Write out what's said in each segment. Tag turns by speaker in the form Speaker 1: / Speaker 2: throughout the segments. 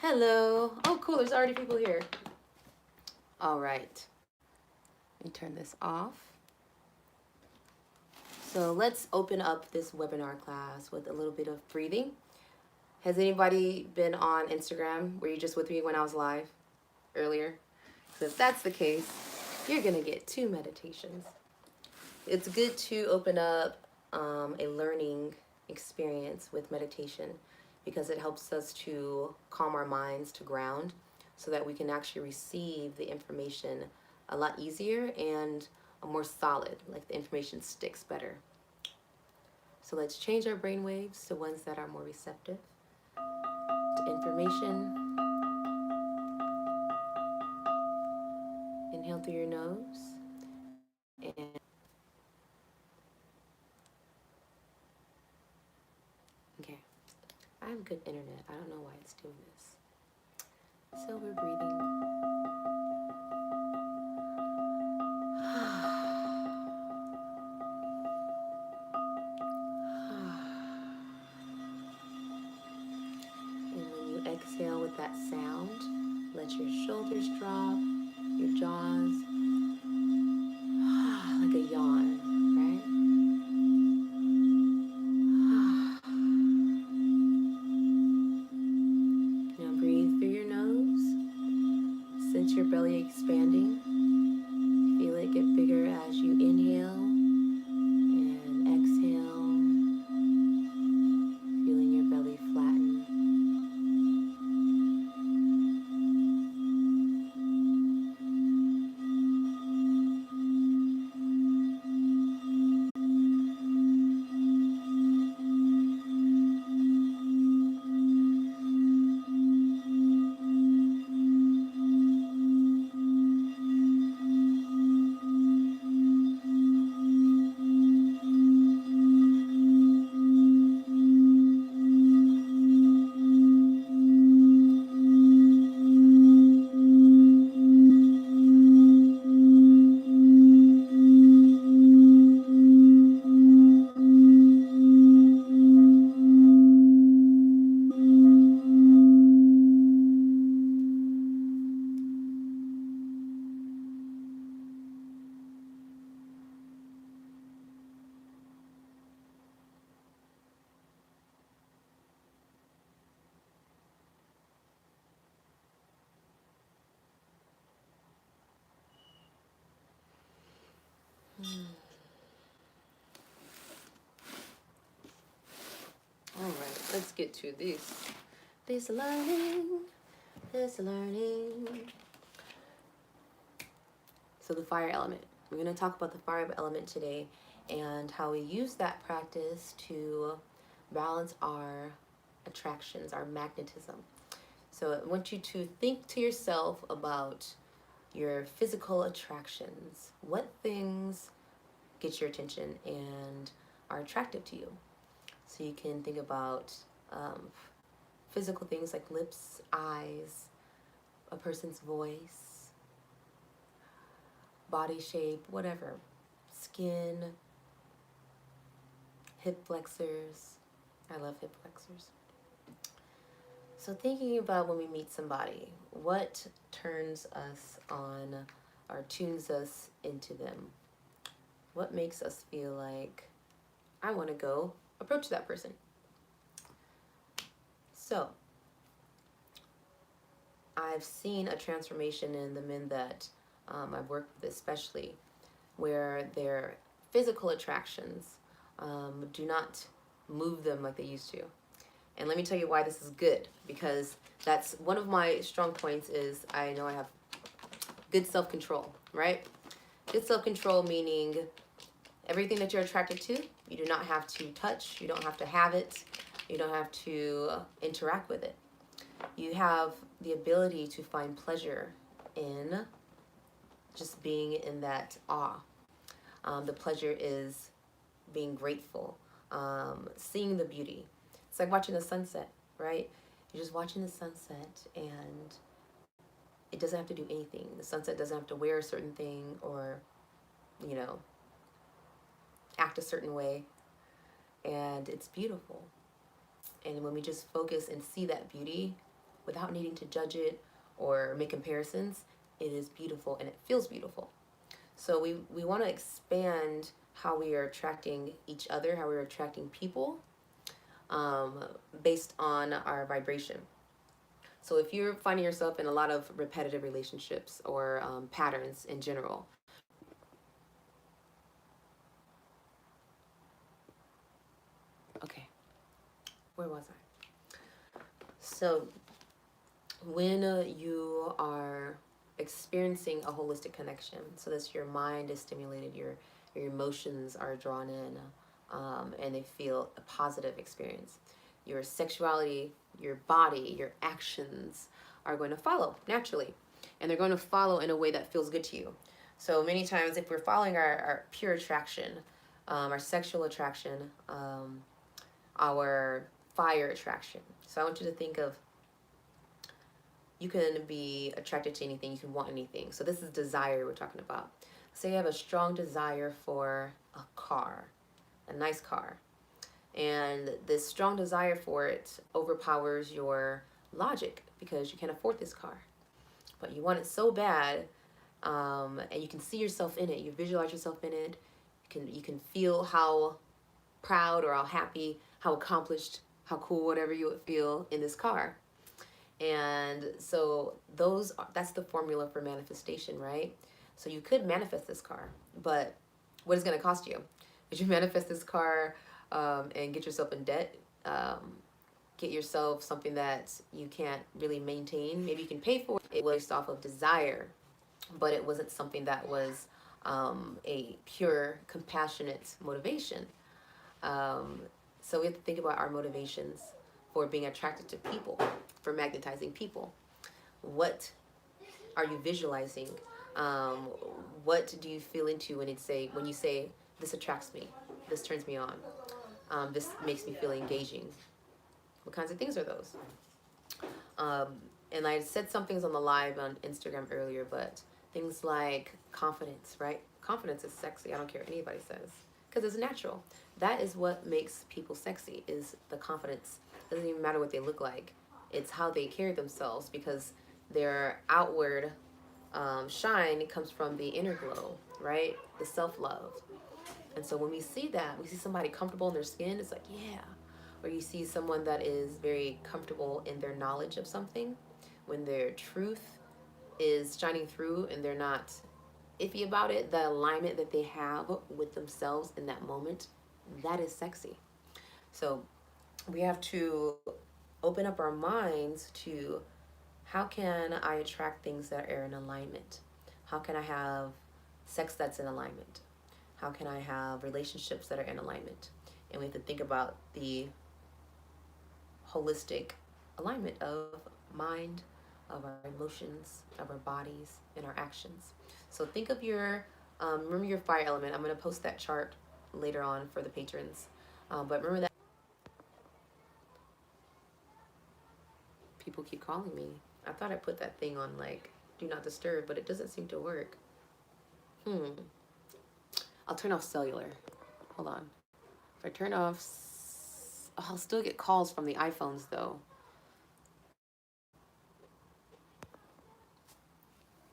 Speaker 1: Hello. Oh, cool. There's already people here. All right. Let me turn this off. So let's open up this webinar class with a little bit of breathing. Has anybody been on Instagram? Were you just with me when I was live earlier? So if that's the case, you're going to get 2 meditations. It's good to open up a learning experience with meditation because it helps us to calm our minds, to ground, so that we can actually receive the information a lot easier and more solid, like the information sticks better. So let's change our brain waves to ones that are more receptive to information. Inhale through your nose and okay. I have good internet. I don't know why it's doing this. So we're breathing. And when you exhale with that sound, let your shoulders drop, your jaws, like a yawn, right? Now breathe through your nose. Sense your belly expanding. Feel it get bigger as you inhale and exhale. Feeling your belly flatten. All right, let's get to this learning. So the fire element. We're going to talk about the fire element today and how we use that practice to balance our attractions, our magnetism. So I want you to think to yourself about your physical attractions. What things get your attention and are attractive to you? So you can think about physical things like lips, eyes, a person's voice, body shape, whatever, skin, hip flexors. I love hip flexors. So thinking about when we meet somebody, what turns us on or tunes us into them? What makes us feel like I want to go approach that person? So I've seen a transformation in the men that I've worked with, especially where their physical attractions do not move them like they used to. And let me tell you why this is good, because that's one of my strong points. Is I know I have good self-control, right? Good self-control meaning everything that you're attracted to, you do not have to touch, you don't have to have it, you don't have to interact with it. You have the ability to find pleasure in just being in that awe. The pleasure is being grateful, seeing the beauty. It's like watching the sunset, right? You're just watching the sunset and it doesn't have to do anything. The sunset doesn't have to wear a certain thing or, you know, act a certain way. And it's beautiful. And when we just focus and see that beauty without needing to judge it or make comparisons, it is beautiful and it feels beautiful. So we want to expand how we are attracting each other, how we're attracting people, um, based on our vibration. So if you're finding yourself in a lot of repetitive relationships or patterns in general, okay, where was I? So when you are experiencing a holistic connection, so that your mind is stimulated, your emotions are drawn in, and they feel a positive experience. Your sexuality, your body, your actions are going to follow naturally, and they're going to follow in a way that feels good to you. So many times, if we're following our pure attraction, our sexual attraction, our fire attraction. So I want you to think of, you can be attracted to anything, you can want anything. So this is desire we're talking about. Say you have a strong desire for a car, a nice car. And this strong desire for it overpowers your logic because you can't afford this car. But you want it so bad, and you can see yourself in it. You visualize yourself in it. You can feel how proud or how happy, how accomplished, how cool, whatever you would feel in this car. And so that's the formula for manifestation, right? So you could manifest this car, but what is it going to cost you? Did you manifest this car and get yourself in debt? Get yourself something that you can't really maintain? Maybe you can pay for it. It was based off of desire, but it wasn't something that was a pure, compassionate motivation. So we have to think about our motivations for being attracted to people, for magnetizing people. What are you visualizing? What do you feel into when you say this attracts me, this turns me on, this makes me feel engaging? What kinds of things are those? And I said some things on the live on Instagram earlier, but things like confidence, right? Confidence is sexy. I don't care what anybody says, because it's natural. That is what makes people sexy, is the confidence. It doesn't even matter what they look like. It's how they carry themselves, because their outward shine comes from the inner glow, right? The self-love. And so when we see that, we see somebody comfortable in their skin, it's like, yeah. Or you see someone that is very comfortable in their knowledge of something, when their truth is shining through and they're not iffy about it, the alignment that they have with themselves in that moment, that is sexy. So we have to open up our minds to, how can I attract things that are in alignment? How can I have sex that's in alignment? How can I have relationships that are in alignment? And we have to think about the holistic alignment of mind, of our emotions, of our bodies, and our actions. So think of remember your fire element. I'm going to post that chart later on for the patrons. But remember that people keep calling me. I thought I put that thing on like do not disturb, but it doesn't seem to work. I'll turn off cellular. Hold on. If I turn off, I'll still get calls from the iPhones though.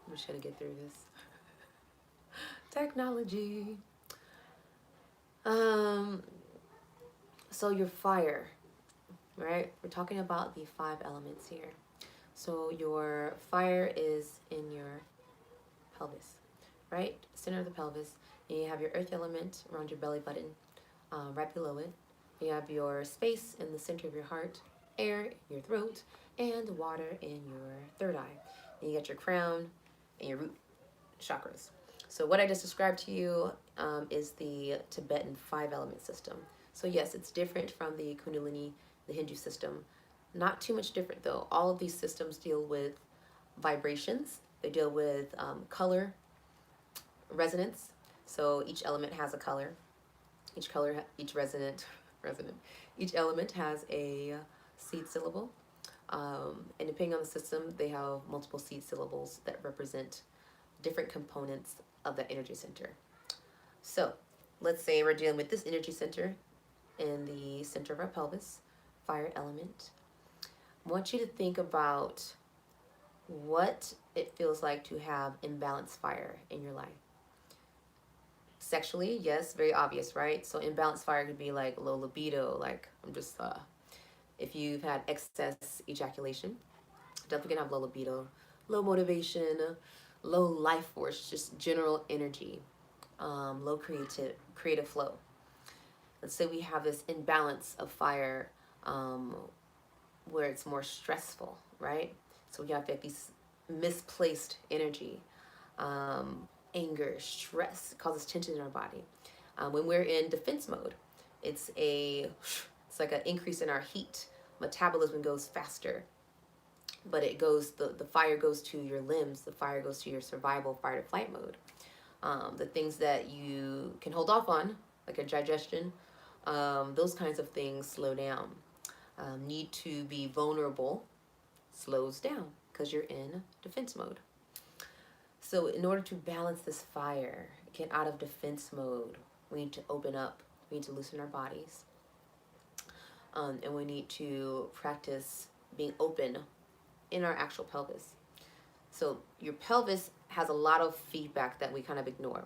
Speaker 1: I'm just gonna get through this. Technology. So your fire, right? We're talking about the 5 elements here. So your fire is in your pelvis, right? Center of the pelvis. And you have your earth element around your belly button, right below it. You have your space in the center of your heart, air in your throat, and water in your third eye. And you got your crown and your root chakras. So what I just described to you is the Tibetan 5 element system. So yes, it's different from the Kundalini, the Hindu system. Not too much different though. All of these systems deal with vibrations. They deal with color, resonance. So each element has a color. Each element has a seed syllable. And depending on the system, they have multiple seed syllables that represent different components of the energy center. So let's say we're dealing with this energy center in the center of our pelvis, fire element. I want you to think about what it feels like to have imbalanced fire in your life. Sexually, yes, very obvious, right? So imbalanced fire could be like low libido, like I'm just if you've had excess ejaculation, definitely gonna have low libido, low motivation, low life force, just general energy, low creative flow. Let's say we have this imbalance of fire, where it's more stressful, right? So we have these misplaced energy, anger, stress causes tension in our body. When we're in defense mode, it's like an increase in our heat. Metabolism goes faster, but the fire goes to your limbs. The fire goes to your survival fight or flight mode. The things that you can hold off on, like a digestion, those kinds of things slow down. Need to be vulnerable slows down because you're in defense mode. So in order to balance this fire, get out of defense mode, we need to open up. We need to loosen our bodies. And we need to practice being open in our actual pelvis. So your pelvis has a lot of feedback that we kind of ignore.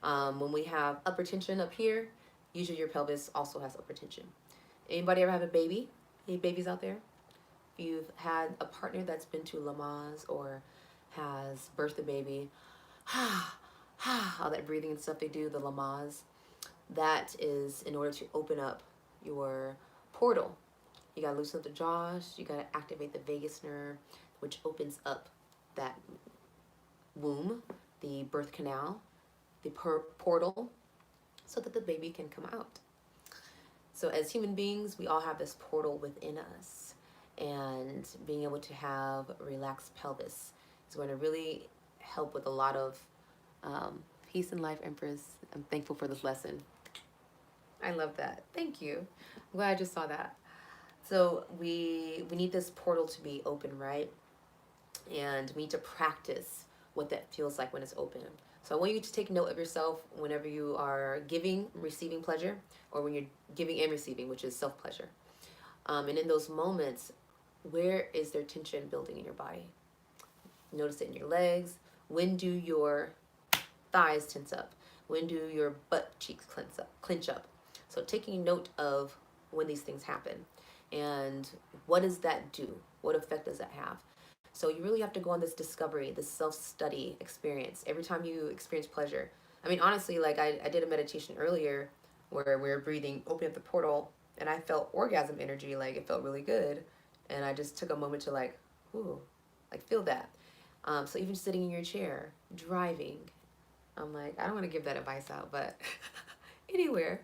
Speaker 1: When we have upper tension up here, usually your pelvis also has upper tension. Anybody ever have a baby? Any babies out there? If you've had a partner that's been to Lamaze or has birthed a baby, all that breathing and stuff they do, the Lamaze, that is in order to open up your portal. You gotta loosen up the jaws, you gotta activate the vagus nerve, which opens up that womb, the birth canal, the portal, so that the baby can come out. So as human beings, we all have this portal within us, and being able to have a relaxed pelvis is going to really help with a lot of peace in life, Empress. I'm thankful for this lesson. I love that. Thank you. I'm glad I just saw that. So we need this portal to be open, right? And we need to practice what that feels like when it's open. So I want you to take note of yourself whenever you are giving, receiving pleasure, or when you're giving and receiving, which is self-pleasure. And in those moments, where is there tension building in your body? Notice it in your legs. When do your thighs tense up? When do your butt cheeks clench up? So taking note of when these things happen. And what does that do? What effect does that have? So you really have to go on this discovery, this self-study experience. Every time you experience pleasure. I mean, honestly, like I did a meditation earlier where we were breathing, opening up the portal, and I felt orgasm energy, like it felt really good. And I just took a moment to like, ooh, like feel that. So even sitting in your chair, driving, I'm like, I don't want to give that advice out, but anywhere,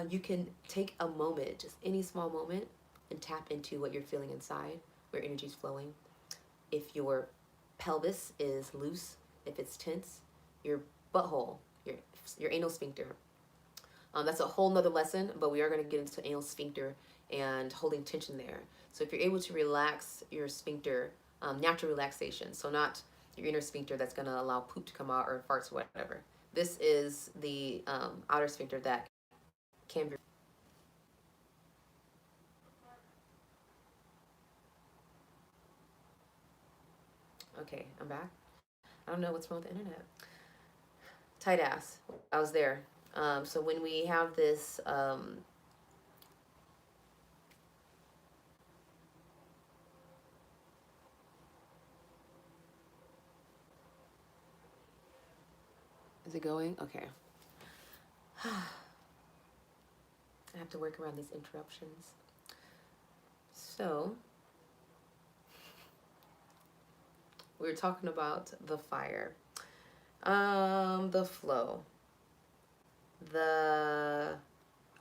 Speaker 1: you can take a moment, just any small moment, and tap into what you're feeling inside, where energy's flowing. If your pelvis is loose, if it's tense, your butthole, your anal sphincter. That's a whole nother lesson, but we are going to get into anal sphincter and holding tension there. So if you're able to relax your sphincter, natural relaxation, so not your inner sphincter that's going to allow poop to come out or farts or whatever. This is the outer sphincter that can be. Okay, I'm back. I don't know what's wrong with the internet. Tight ass. I was there. So when we have this, is it going? Okay. I have to work around these interruptions. So we were talking about the fire, the flow,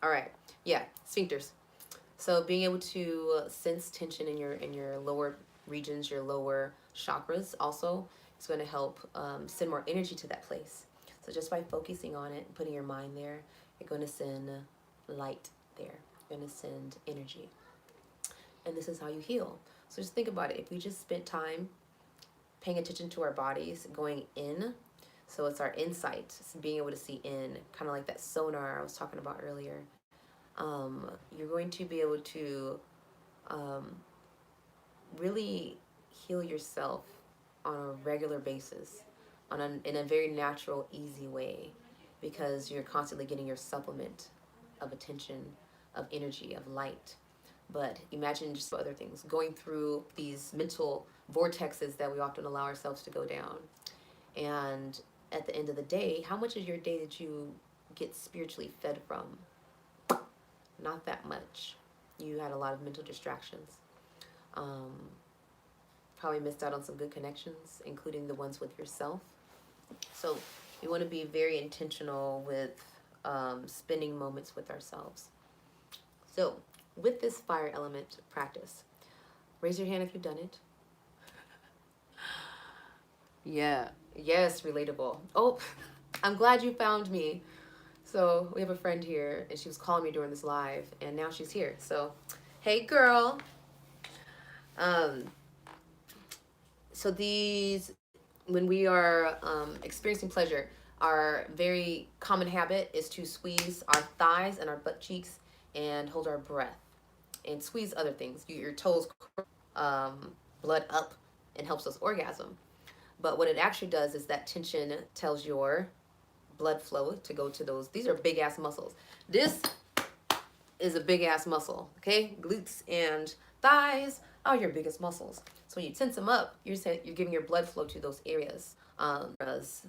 Speaker 1: all right, yeah, sphincters. So being able to sense tension in your lower regions, your lower chakras, also is going to help send more energy to that place. So just by focusing on it, putting your mind there, you're going to send light there. You're going to send energy, and this is how you heal. So just think about it. If we just spent time paying attention to our bodies, going in, so it's our insight, it's being able to see in, kind of like that sonar I was talking about earlier. You're going to be able to really heal yourself on a regular basis, in a very natural, easy way, because you're constantly getting your supplement of attention, of energy, of light. But imagine just other things, going through these mental vortexes that we often allow ourselves to go down. And at the end of the day, how much of your day did you get spiritually fed from? Not that much. You had a lot of mental distractions. Um, Probably missed out on some good connections, including the ones with yourself. So we want to be very intentional with spending moments with ourselves. So with this fire element practice, raise your hand if you've done it. Yeah. Yes, relatable. Oh, I'm glad you found me. So we have a friend here, and she was calling me during this live, and now she's here. So, hey, girl. Um, so these, when we are experiencing pleasure, our very common habit is to squeeze our thighs and our butt cheeks and hold our breath and squeeze other things. Your toes, blood up, and helps us orgasm. But what it actually does is that tension tells your blood flow to go to those. These are big ass muscles. This is a big ass muscle, okay? Glutes and thighs are your biggest muscles. So when you tense them up, you're giving your blood flow to those areas.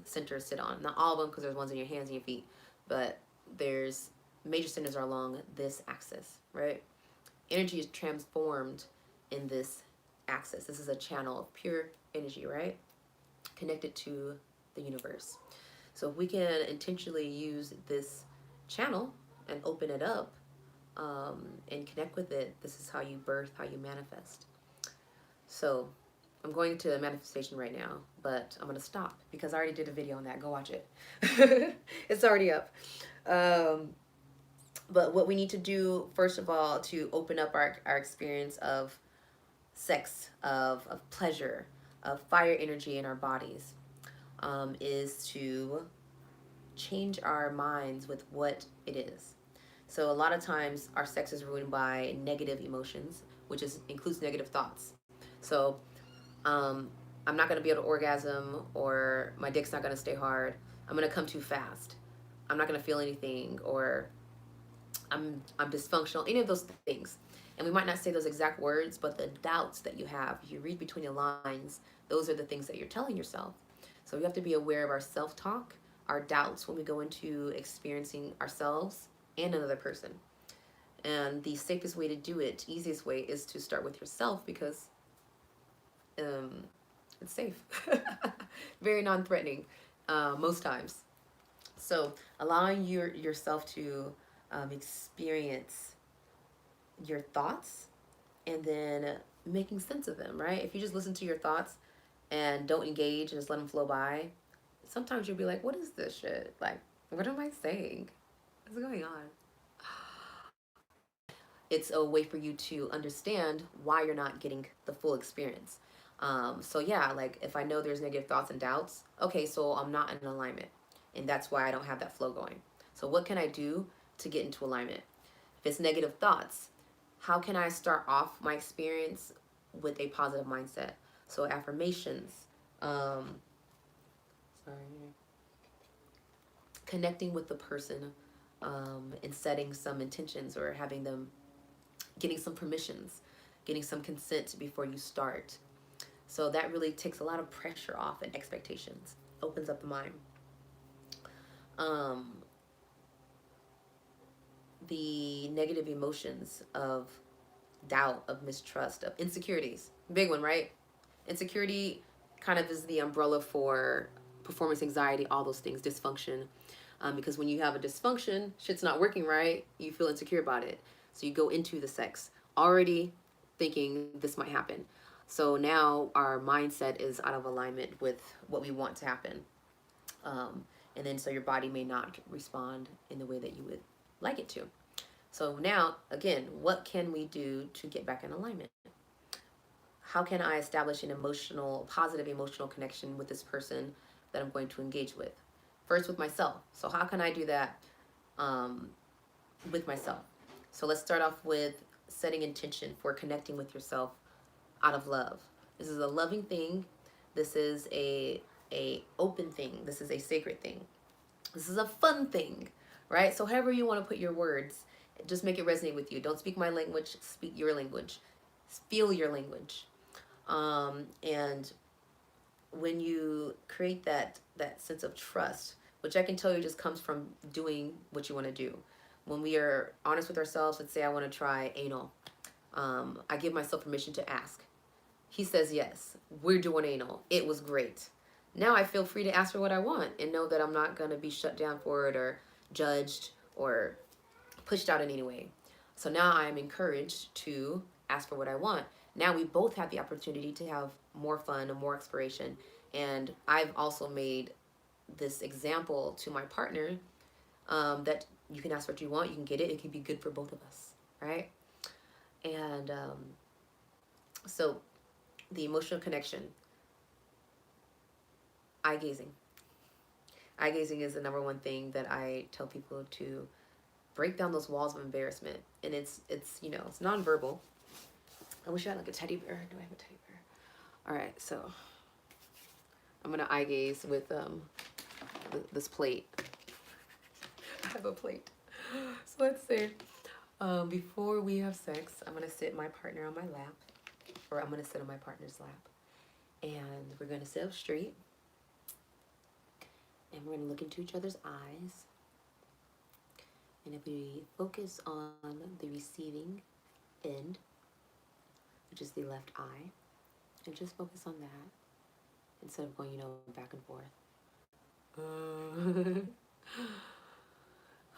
Speaker 1: Centers sit on. Not all of them, because there's ones in your hands and your feet, but there's major centers are along this axis, right? Energy is transformed in this axis. This is a channel of pure energy, right? Connected to the universe. So if we can intentionally use this channel and open it up, and connect with it, this is how you birth, how you manifest. So I'm going to manifestation right now, but I'm going to stop because I already did a video on that. Go watch it. It's already up. But what we need to do, first of all, to open up our experience of sex, of pleasure, of fire energy in our bodies, is to change our minds with what it is. So a lot of times our sex is ruined by negative emotions, which includes negative thoughts. So I'm not going to be able to orgasm, or my dick's not going to stay hard. I'm going to come too fast. I'm not going to feel anything, or I'm dysfunctional, any of those things. And we might not say those exact words, but the doubts that you have, if you read between the lines, those are the things that you're telling yourself. So we have to be aware of our self-talk, our doubts when we go into experiencing ourselves and another person. And the safest way to do it, easiest way, is to start with yourself, because it's safe. Very non-threatening most times. So allowing yourself to experience your thoughts and then making sense of them, right? If you just listen to your thoughts and don't engage and just let them flow by, sometimes you'll be like, what is this shit? Like, what am I saying? What's going on? It's a way for you to understand why you're not getting the full experience. So yeah, like if I know there's negative thoughts and doubts, okay, so I'm not in alignment, and that's why I don't have that flow going. So what can I do to get into alignment? If it's negative thoughts, how can I start off my experience with a positive mindset? So affirmations, connecting with the person, and setting some intentions, or having them getting some permissions, getting some consent before you start. So that really takes a lot of pressure off and expectations, opens up the mind. The negative emotions of doubt, of mistrust, of insecurities. Big one, right? Insecurity kind of is the umbrella for performance anxiety, all those things, dysfunction. Because when you have a dysfunction, shit's not working right, you feel insecure about it. So you go into the sex already thinking this might happen. So now our mindset is out of alignment with what we want to happen. And then so your body may not respond in the way that you would like it to. So now, again, what can we do to get back in alignment? How can I establish an positive emotional connection with this person that I'm going to engage with? First, with myself. So how can I do that with myself? So let's start off with setting intention for connecting with yourself out of love. This is a loving thing. This is a open thing. This is a sacred thing. This is a fun thing, right? So however you want to put your words, just make it resonate with you. Don't speak my language, speak your language. Feel your language. And when you create that sense of trust, which I can tell you just comes from doing what you want to do. When we are honest with ourselves, let's say I want to try anal. I give myself permission to ask. He says yes. We're doing anal. It was great. Now I feel free to ask for what I want and know that I'm not going to be shut down for it or judged or pushed out in any way. So now I'm encouraged to ask for what I want. Now we both have the opportunity to have more fun and more exploration. And I've also made this example to my partner, that you can ask what you want, you can get it, it can be good for both of us, right? And so the emotional connection, eye gazing. Eye gazing is the number one thing that I tell people to break down those walls of embarrassment. And it's it's nonverbal. I wish I had like a teddy bear. Do I have a teddy bear? All right, so I'm gonna eye gaze with this plate. I have a plate. So let's say before we have sex, I'm gonna sit my partner on my lap, or I'm gonna sit on my partner's lap, and we're gonna sit up straight, and we're gonna look into each other's eyes. And if we focus on the receiving end, which is the left eye, and just focus on that instead of going, back and forth.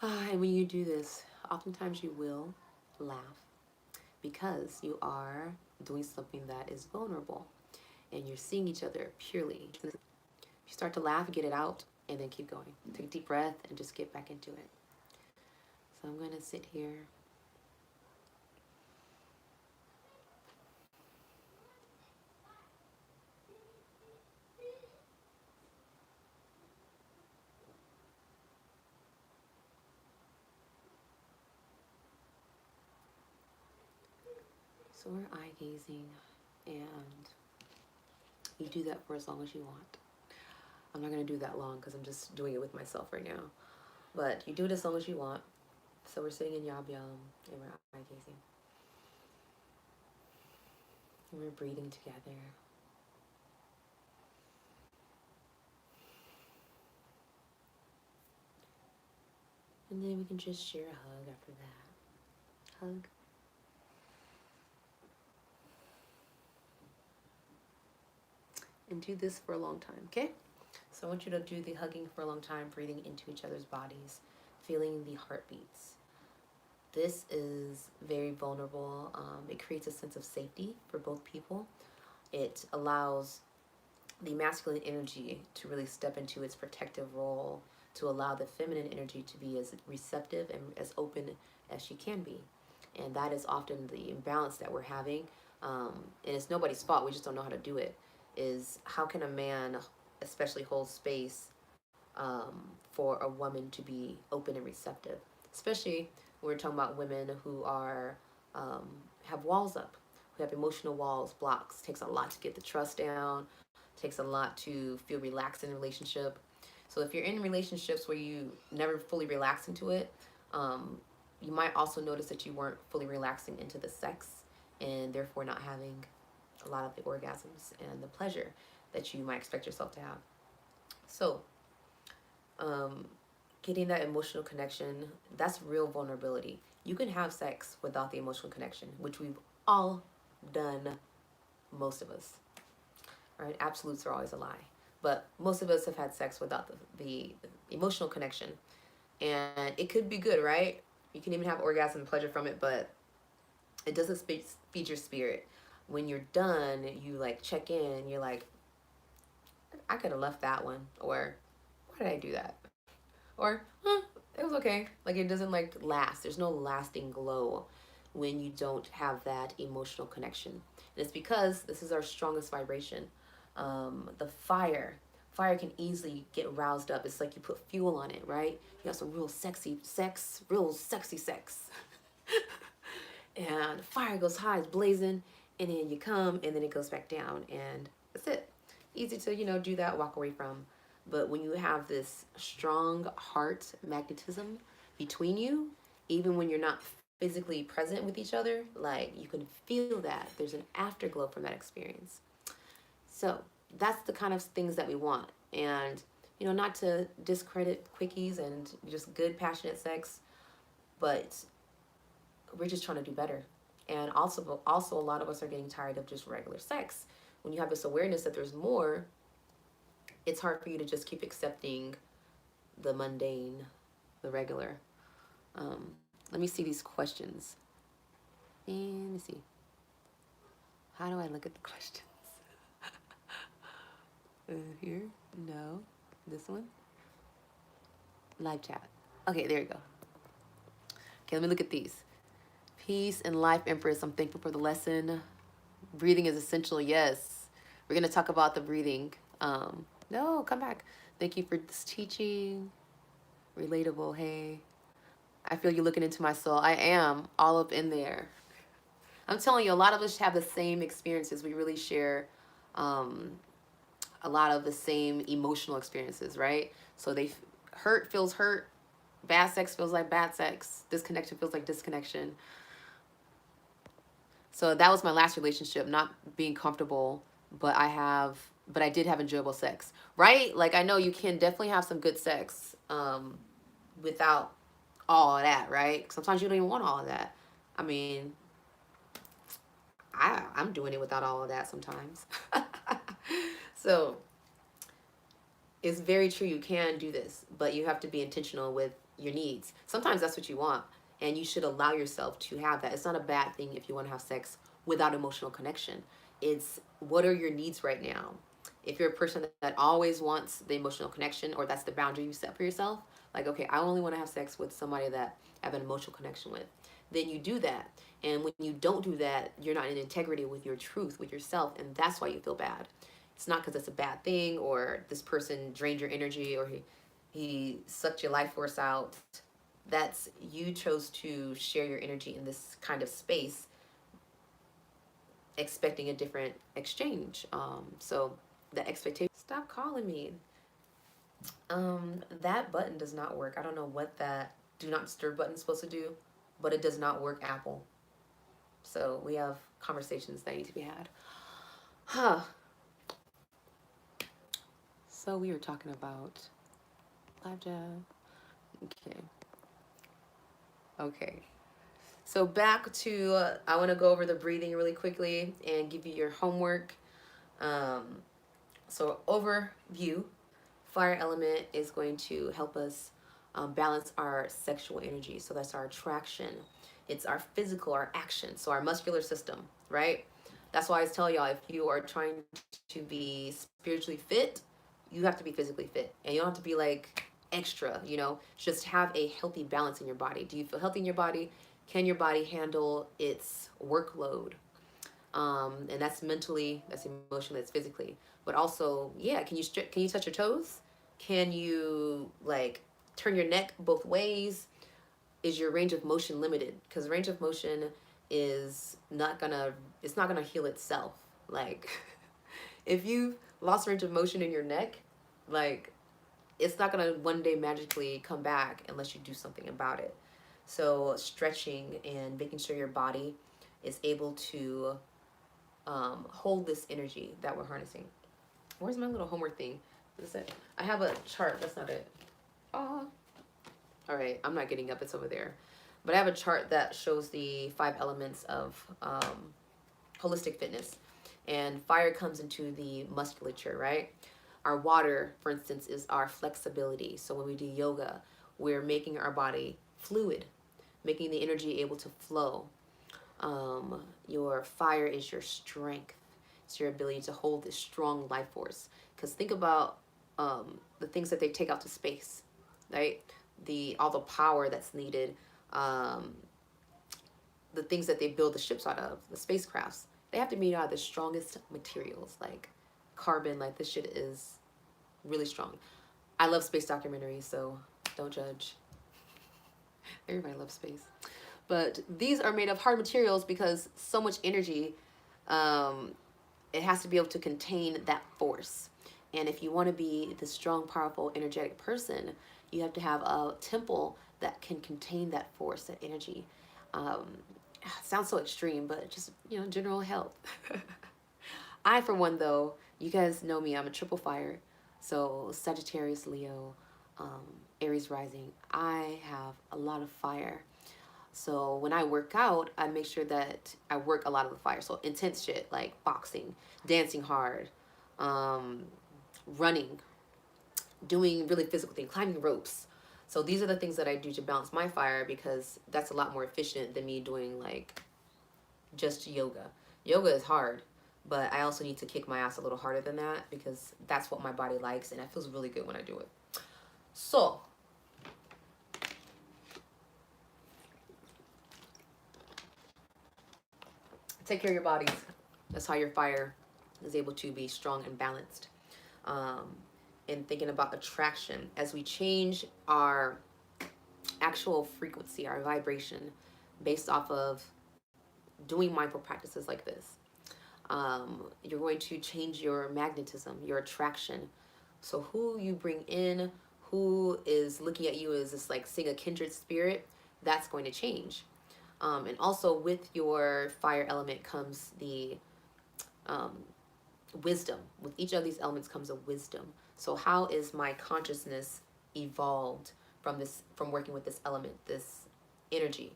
Speaker 1: And when you do this, oftentimes you will laugh because you are doing something that is vulnerable and you're seeing each other purely. You start to laugh, get it out, and then keep going. Take a deep breath and just get back into it. So I'm going to sit here. So we're eye gazing, and you do that for as long as you want. I'm not going to do that long because I'm just doing it with myself right now. But you do it as long as you want. So we're sitting in Yab Yum, and we're eye gazing. And we're breathing together. And then we can just share a hug after that. Hug. And do this for a long time, okay? So I want you to do the hugging for a long time, breathing into each other's bodies, feeling the heartbeats. This is very vulnerable. It creates a sense of safety for both people. It allows the masculine energy to really step into its protective role, to allow the feminine energy to be as receptive and as open as she can be. And that is often the imbalance that we're having. And it's nobody's fault, we just don't know how to do it. Is how can a man especially hold space for a woman to be open and receptive? Especially when we're talking about women who are have walls up, who have emotional walls, blocks. It takes a lot to get the trust down. It takes a lot to feel relaxed in a relationship. So if you're in relationships where you never fully relax into it, you might also notice that you weren't fully relaxing into the sex and therefore not having a lot of the orgasms and the pleasure that you might expect yourself to have. So getting that emotional connection, that's real vulnerability. You can have sex without the emotional connection, which we've all done, most of us. Right? Absolutes are always a lie. But most of us have had sex without the emotional connection. And it could be good, right? You can even have orgasm and pleasure from it, but it doesn't feed your spirit. When you're done, you like check in, you're like, I could have left that one, or why did I do that? Or it was okay. Like it doesn't like last. There's no lasting glow when you don't have that emotional connection. And it's because this is our strongest vibration. The fire can easily get roused up. It's like you put fuel on it, right? You have some real sexy sex. And fire goes high, it's blazing, and then you come, and then it goes back down, and that's it. Easy to, do that, walk away from. But when you have this strong heart magnetism between you, even when you're not physically present with each other, like you can feel that. There's an afterglow from that experience. So that's the kind of things that we want. And, not to discredit quickies and just good, passionate sex, but we're just trying to do better. And also a lot of us are getting tired of just regular sex. When you have this awareness that there's more, it's hard for you to just keep accepting the mundane, the regular. Let me see these questions. And let me see. How do I look at the questions? Here? No. This one? Live chat. Okay, there you go. Okay, let me look at these. Peace and life, Empress. I'm thankful for the lesson. Breathing is essential. Yes. We're going to talk about the breathing. No, come back. Thank you for this teaching. Relatable. Hey. I feel you looking into my soul. I am all up in there. I'm telling you, a lot of us have the same experiences. We really share a lot of the same emotional experiences, right? So hurt feels hurt. Bad sex feels like bad sex. Disconnection feels like disconnection. So that was my last relationship, not being comfortable, but I did have enjoyable sex, right? Like, I know you can definitely have some good sex without all of that, right? Sometimes you don't even want all of that. I mean, I'm doing it without all of that sometimes. So it's very true. You can do this, but you have to be intentional with your needs. Sometimes that's what you want, and you should allow yourself to have that. It's not a bad thing if you want to have sex without emotional connection. It's what are your needs right now? If you're a person that always wants the emotional connection, or that's the boundary you set for yourself, like, okay, I only want to have sex with somebody that I have an emotional connection with, then you do that. And when you don't do that, you're not in integrity with your truth, with yourself, and that's why you feel bad. It's not because it's a bad thing, or this person drained your energy, or he sucked your life force out. That's you chose to share your energy in this kind of space, expecting a different exchange. So the expectation. Stop calling me. That button does not work. I don't know what that do not disturb button is supposed to do, but it does not work, Apple. So we have conversations that need to be had. Huh. So we were talking about live jab. Okay. Okay. So back to, I want to go over the breathing really quickly and give you your homework. So overview, fire element is going to help us balance our sexual energy. So that's our attraction. It's our physical, our action. So our muscular system, right? That's why I tell y'all, if you are trying to be spiritually fit, you have to be physically fit. And you don't have to be like extra, just have a healthy balance in your body. Do you feel healthy in your body? Can your body handle its workload? And that's mentally, that's emotionally, that's physically. But also, yeah, can you touch your toes? Can you like turn your neck both ways? Is your range of motion limited? Because range of motion is it's not gonna heal itself. Like if you lost range of motion in your neck, like it's not gonna one day magically come back unless you do something about it. So stretching and making sure your body is able to hold this energy that we're harnessing. Where's my little homework thing? Is it? I have a chart. That's not it. Oh. All right. I'm not getting up. It's over there. But I have a chart that shows the 5 elements of holistic fitness. And fire comes into the musculature, right? Our water, for instance, is our flexibility. So when we do yoga, we're making our body fluid, making the energy able to flow. Your fire is your strength. It's your ability to hold this strong life force. Because think about the things that they take out to space, right? All the power that's needed, the things that they build the ships out of, the spacecrafts. They have to be made out of the strongest materials, like carbon. Like this shit is really strong. I love space documentaries, so don't judge. Everybody loves space. But these are made of hard materials because so much energy Um, it has to be able to contain that force. And if you want to be the strong, powerful, energetic person, you have to have a temple that can contain that force, that energy. Um, sounds so extreme, but just, general health. I, for one, though, you guys know me, I'm a triple fire. So Sagittarius, Leo, um, Aries rising. I have a lot of fire. So when I work out, I make sure that I work a lot of the fire. So intense shit like boxing, dancing hard, um, running, doing really physical things, climbing ropes. So these are the things that I do to balance my fire, because that's a lot more efficient than me doing like just yoga. Yoga is hard, but I also need to kick my ass a little harder than that, because that's what my body likes and it feels really good when I do it. So, take care of your bodies. That's how your fire is able to be strong and balanced. Um, and thinking about attraction, as we change our actual frequency, our vibration, based off of doing mindful practices like this, you're going to change your magnetism, your attraction. So who you bring in, who is looking at you as this like seeing a kindred spirit, that's going to change. And also with your fire element comes the um, wisdom. With each of these elements comes a wisdom. So how is my consciousness evolved from working with this element, this energy?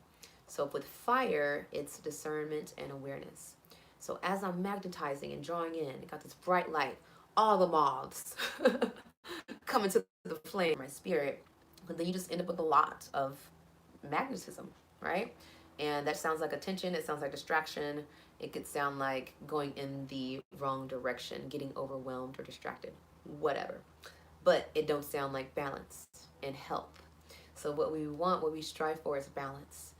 Speaker 1: So with fire, it's discernment and awareness. So as I'm magnetizing and drawing in, got this bright light, all the moths coming to the flame, my spirit, but then you just end up with a lot of magnetism, right? And that sounds like attention, it sounds like distraction, it could sound like going in the wrong direction, getting overwhelmed or distracted, whatever. But it don't sound like balance and health. So what we want, what we strive for is balance,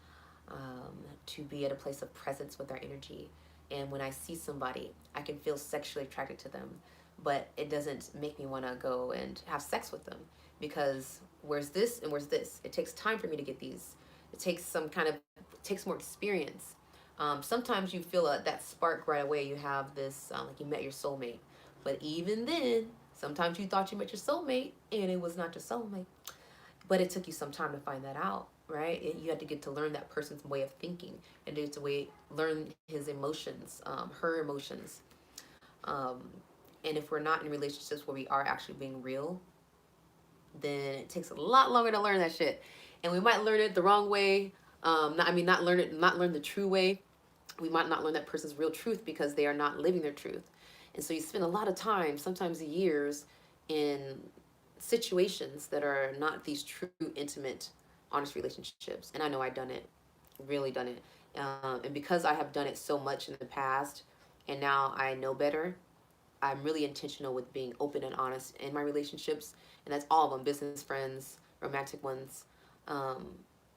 Speaker 1: to be at a place of presence with our energy. And when I see somebody, I can feel sexually attracted to them, but it doesn't make me want to go and have sex with them, because where's this and where's this? It takes time for me to get these. It takes it takes more experience. Sometimes you feel that spark right away. You have this, like you met your soulmate. But even then, sometimes you thought you met your soulmate and it was not your soulmate. But it took you some time to find that out, right? You had to get to learn that person's way of thinking, and to learn his emotions, her emotions. Um, and if we're not in relationships where we are actually being real, then it takes a lot longer to learn that shit. And we might learn it the wrong way. Not learn the true way. We might not learn that person's real truth because they are not living their truth. And so you spend a lot of time, sometimes years, in situations that are not these true, intimate, honest relationships. And I know I've done it, really done it. And because I have done it so much in the past, and now I know better, I'm really intentional with being open and honest in my relationships. And that's all of them, business, friends, romantic ones. Um,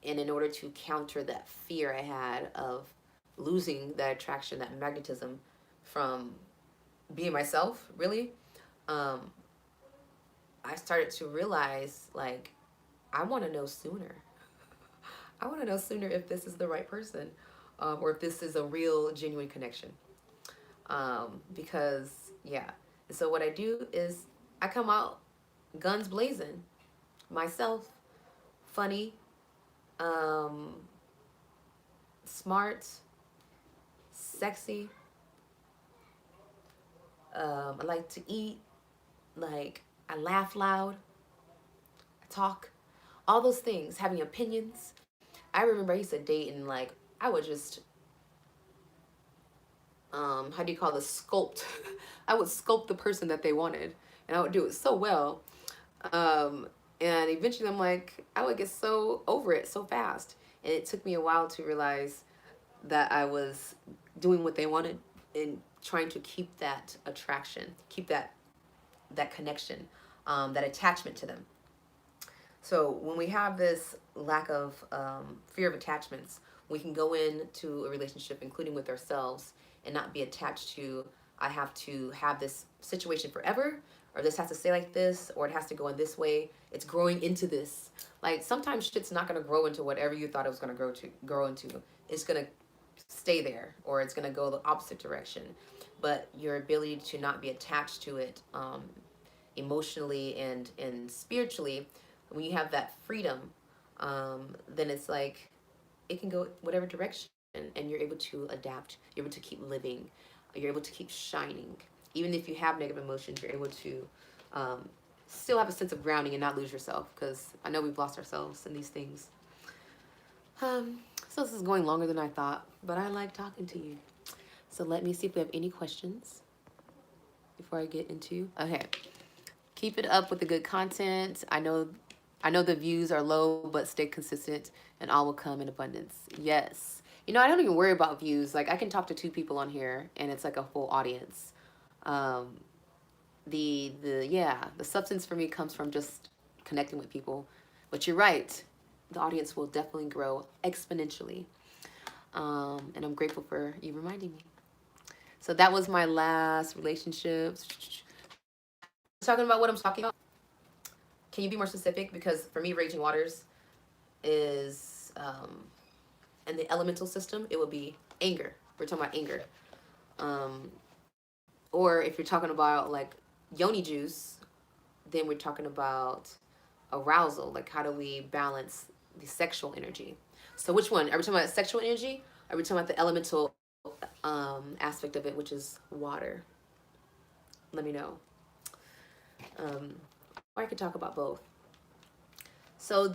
Speaker 1: and in order to counter that fear I had of losing that attraction, that magnetism from being myself, really, um, I started to realize, like, I want to know sooner. I want to know sooner if this is the right person, or if this is a real, genuine connection. Because, yeah. So what I do is I come out guns blazing, myself, funny, um, smart, sexy. I like to eat. Like, I laugh loud. I talk. All those things. Having opinions. I remember I used to date, and like I would just how do you call this, sculpt. I would sculpt the person that they wanted, and I would do it so well. Um, and eventually I'm like, I would get so over it so fast. And it took me a while to realize that I was doing what they wanted and trying to keep that attraction, keep that connection, that attachment to them. So when we have this lack of fear of attachments, we can go into a relationship, including with ourselves, and not be attached to, I have to have this situation forever, or this has to stay like this, or it has to go in this way. It's growing into this. Like sometimes shit's not gonna grow into whatever you thought it was gonna grow into. It's gonna stay there, or it's going to go the opposite direction. But your ability to not be attached to it, emotionally and spiritually, when you have that freedom, then it's like it can go whatever direction, and you're able to adapt. You're able to keep living. You're able to keep shining. Even if you have negative emotions, you're able to still have a sense of grounding and not lose yourself, because I know we've lost ourselves in these things. So this is going longer than I thought, but I like talking to you. So let me see if we have any questions before I get into. Okay, keep it up with the good content. I know the views are low, but stay consistent, and all will come in abundance. Yes. You know, I don't even worry about views. Like, I can talk to 2 people on here, and it's like a full audience. The substance for me comes from just connecting with people. But you're right, the audience will definitely grow exponentially. And I'm grateful for you reminding me. So that was my last relationships. Talking about what I'm talking about. Can you be more specific? Because for me, raging waters is, in the elemental system, it would be anger. We're talking about anger. Or if you're talking about like yoni juice, then we're talking about arousal. Like, how do we balance the sexual energy? So which one? Are we talking about sexual energy? Are we talking about the elemental aspect of it, which is water? Let me know. Or I could talk about both. So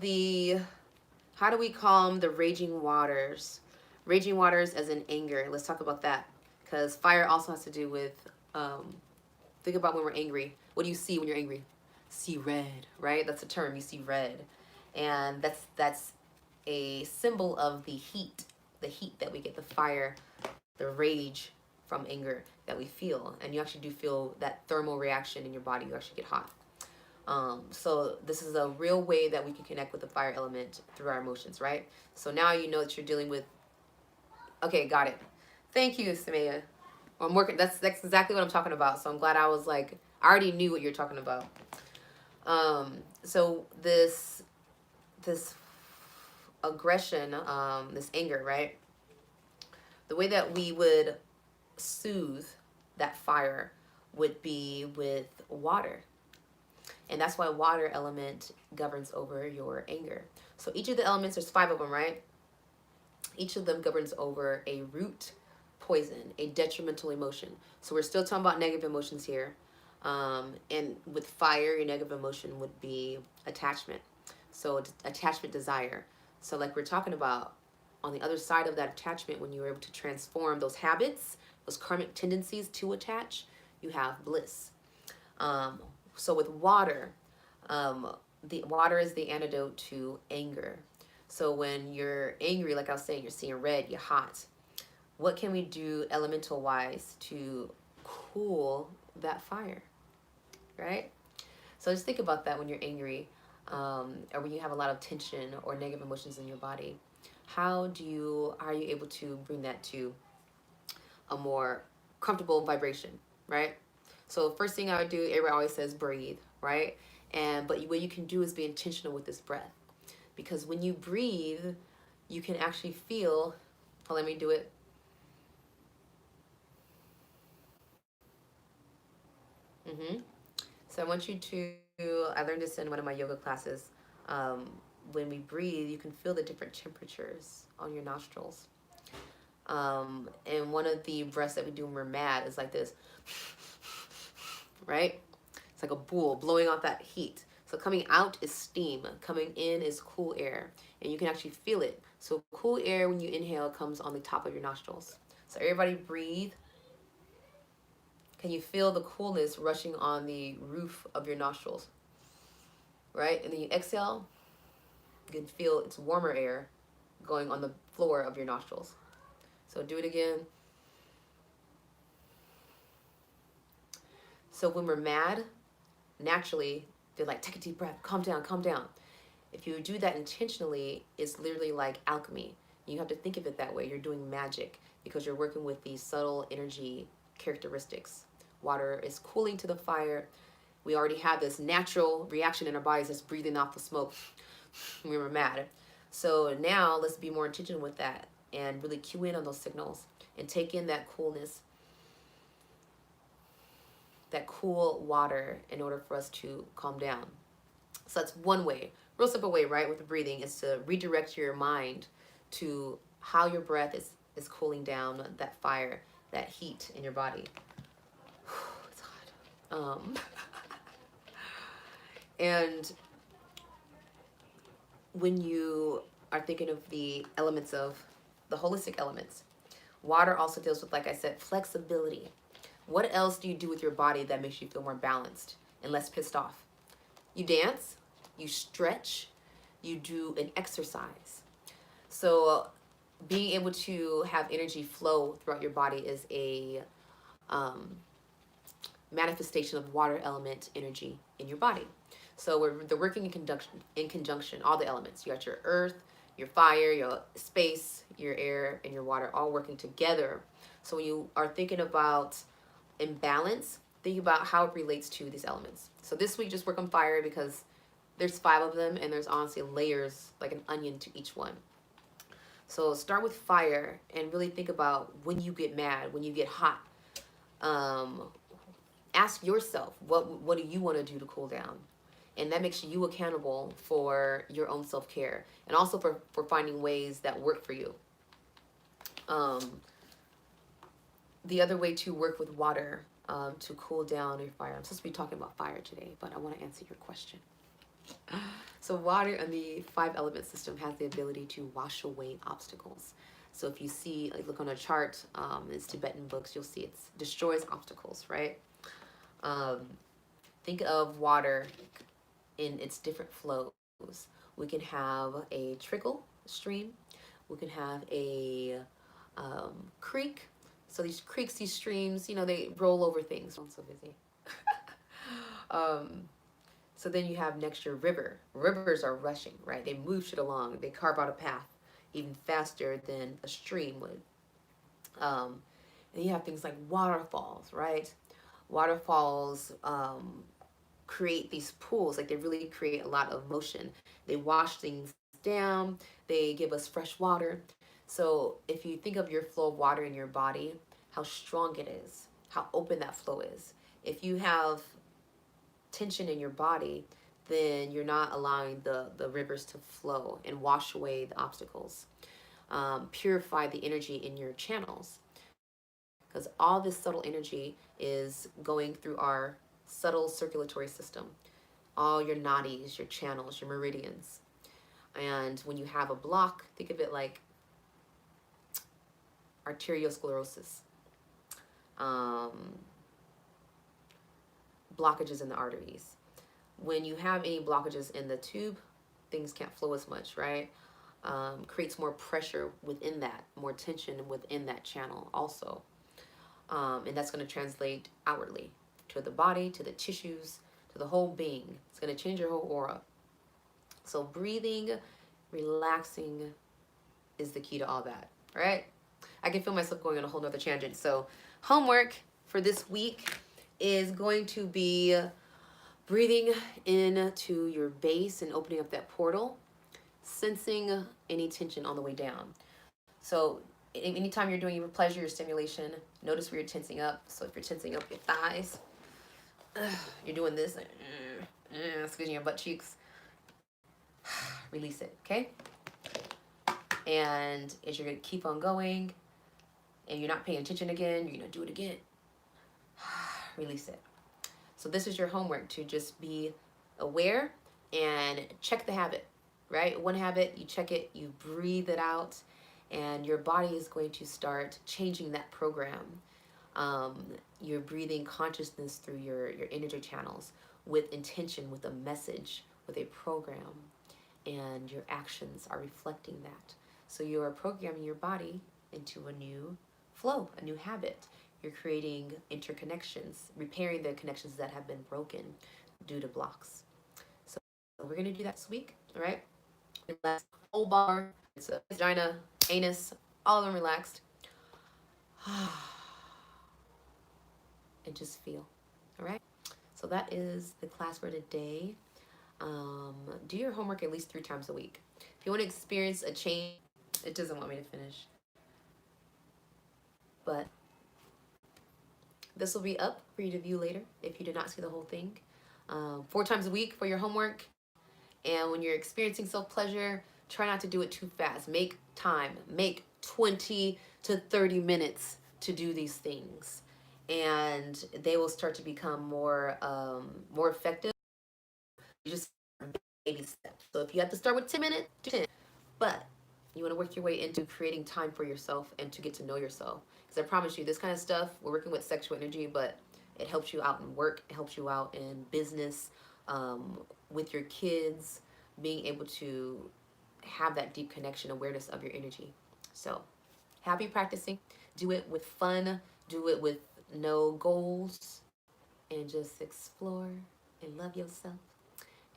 Speaker 1: how do we calm the raging waters? Raging waters as in anger. Let's talk about that. Because fire also has to do with, think about when we're angry. What do you see when you're angry? See red, right? That's a term. You see red. And that's a symbol of the heat that we get, the fire, the rage from anger that we feel. And you actually do feel that thermal reaction in your body. You actually get hot. So this is a real way that we can connect with the fire element through our emotions, right? So now you know that you're dealing with, okay, got it. Thank you, Samaya. I'm working, that's exactly what I'm talking about. So I'm glad I was like, I already knew what you're talking about. So this aggression, this anger, right? The way that we would soothe that fire would be with water. And that's why water element governs over your anger. So each of the elements, there's 5 of them, right? Each of them governs over a root poison, a detrimental emotion. So we're still talking about negative emotions here. And with fire, your negative emotion would be attachment. So attachment, desire. So like we're talking about, on the other side of that attachment, when you're able to transform those habits, those karmic tendencies to attach, you have bliss. So with water, the water is the antidote to anger. So when you're angry, like I was saying, you're seeing red, you're hot. What can we do elemental wise to cool that fire, right? So just think about that when you're angry, or when you have a lot of tension or negative emotions in your body. How are you able to bring that to a more comfortable vibration, right? So first thing I would do, everybody always says breathe, right? But what you can do is be intentional with this breath. Because when you breathe, you can actually feel, let me do it. So I want you to, I learned this in one of my yoga classes. When we breathe, you can feel the different temperatures on your nostrils. And one of the breaths that we do when we're mad is like this, right? It's like a bull blowing off that heat. So coming out is steam, coming in is cool air, and you can actually feel it. So cool air, when you inhale, comes on the top of your nostrils. So everybody breathe. Can you feel the coolness rushing on the roof of your nostrils? Right? And then you exhale, you can feel it's warmer air going on the floor of your nostrils. So do it again. So when we're mad, naturally, they're like, take a deep breath, calm down, calm down. If you do that intentionally, it's literally like alchemy. You have to think of it that way. You're doing magic because you're working with these subtle energy characteristics. Water is cooling to the fire. We already have this natural reaction in our bodies that's breathing off the smoke when we're mad. So now let's be more intentional with that. and really cue in on those signals and take in that coolness, that cool water, in order for us to calm down. So that's one way, real simple way, right, with the breathing, is to redirect your mind to how your breath is cooling down that fire, that heat in your body. It's hot. And when you are thinking of the elements of the holistic elements, water also deals with, like I said, flexibility. What else do you do with your body that makes you feel more balanced and less pissed off? You dance, you stretch, you do an exercise. So being able to have energy flow throughout your body is a manifestation of water element energy in your body. So they're working in conjunction, all the elements. You got your earth, your fire, your space, your air, and your water all working together. So when you are thinking about imbalance, think about how it relates to these elements. So this week, just work on fire, because there's 5 of them, and there's honestly layers like an onion to each one. So start with fire and really think about when you get mad, when you get hot. Ask yourself, what do you want to do to cool down? And that makes you accountable for your own self-care, and also for finding ways that work for you. The other way to work with water to cool down your fire. I'm supposed to be talking about fire today, but I want to answer your question. So water in the 5 element system has the ability to wash away obstacles. So if you see, like, look on a chart, it's Tibetan books, you'll see it destroys obstacles, right? Think of water in its different flows. We can have a trickle stream. We can have a creek. So these creeks, these streams, they roll over things. I'm so busy. So then you have next your river. Rivers are rushing, right? They move shit along. They carve out a path even faster than a stream would. And you have things like waterfalls, right? Waterfalls create these pools. Like, they really create a lot of motion. They wash things down. They give us fresh water. So if you think of your flow of water in your body, how strong it is, how open that flow is. If you have tension in your body, then you're not allowing the rivers to flow and wash away the obstacles. Purify the energy in your channels, because all this subtle energy is going through our subtle circulatory system, all your nadis, your channels, your meridians. And when you have a block, think of it like arteriosclerosis, blockages in the arteries. When you have any blockages in the tube, things can't flow as much, right? Creates more pressure within that, more tension within that channel also. And that's going to translate outwardly to the body, to the tissues, to the whole being. It's going to change your whole aura. So breathing, relaxing is the key to all that, right? I can feel myself going on a whole nother tangent. So homework for this week is going to be breathing into your base and opening up that portal, sensing any tension on the way down. So anytime you're doing your pleasure, your stimulation, notice where you're tensing up. So if you're tensing up your thighs, you're doing this, squeezing your butt cheeks, release it, okay? And as you're going to keep on going and you're not paying attention again, you're going to do it again. Release it. So this is your homework, to just be aware and check the habit, right? One habit, you check it, you breathe it out, and your body is going to start changing that program. You're breathing consciousness through your energy channels with intention, with a message, with a program, and your actions are reflecting that. So you are programming your body into a new flow, a new habit. You're creating interconnections, repairing the connections that have been broken due to blocks. So we're going to do that this week, all right? Relax, whole bar, it's a vagina, anus, all of them relaxed. And just feel, all right? So that is the class for today. Do your homework at least 3 times a week. If you want to experience a change, it doesn't want me to finish. But this will be up for you to view later if you did not see the whole thing. 4 times a week for your homework. And when you're experiencing self-pleasure, try not to do it too fast. Make time. Make 20 to 30 minutes to do these things. And they will start to become more effective. You just baby steps. So if you have to start with 10 minutes, do 10. But you want to work your way into creating time for yourself and to get to know yourself. Because I promise you, this kind of stuff, we're working with sexual energy, but it helps you out in work, it helps you out in business, with your kids, being able to have that deep connection, awareness of your energy. So happy practicing. Do it with fun, do it with no goals, and just explore and love yourself.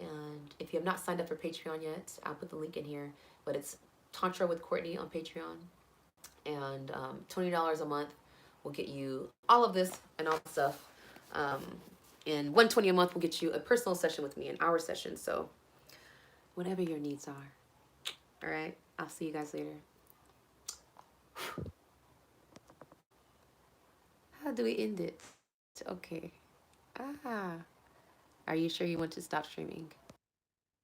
Speaker 1: And if you have not signed up for Patreon yet, I'll put the link in here. But it's Tantra with Courtney on Patreon. And $20 a month will get you all of this and all the stuff. And $120 a month will get you a personal session with me, an hour session. So whatever your needs are. All right. I'll see you guys later. How do we end it? Okay. Are you sure you want to stop streaming?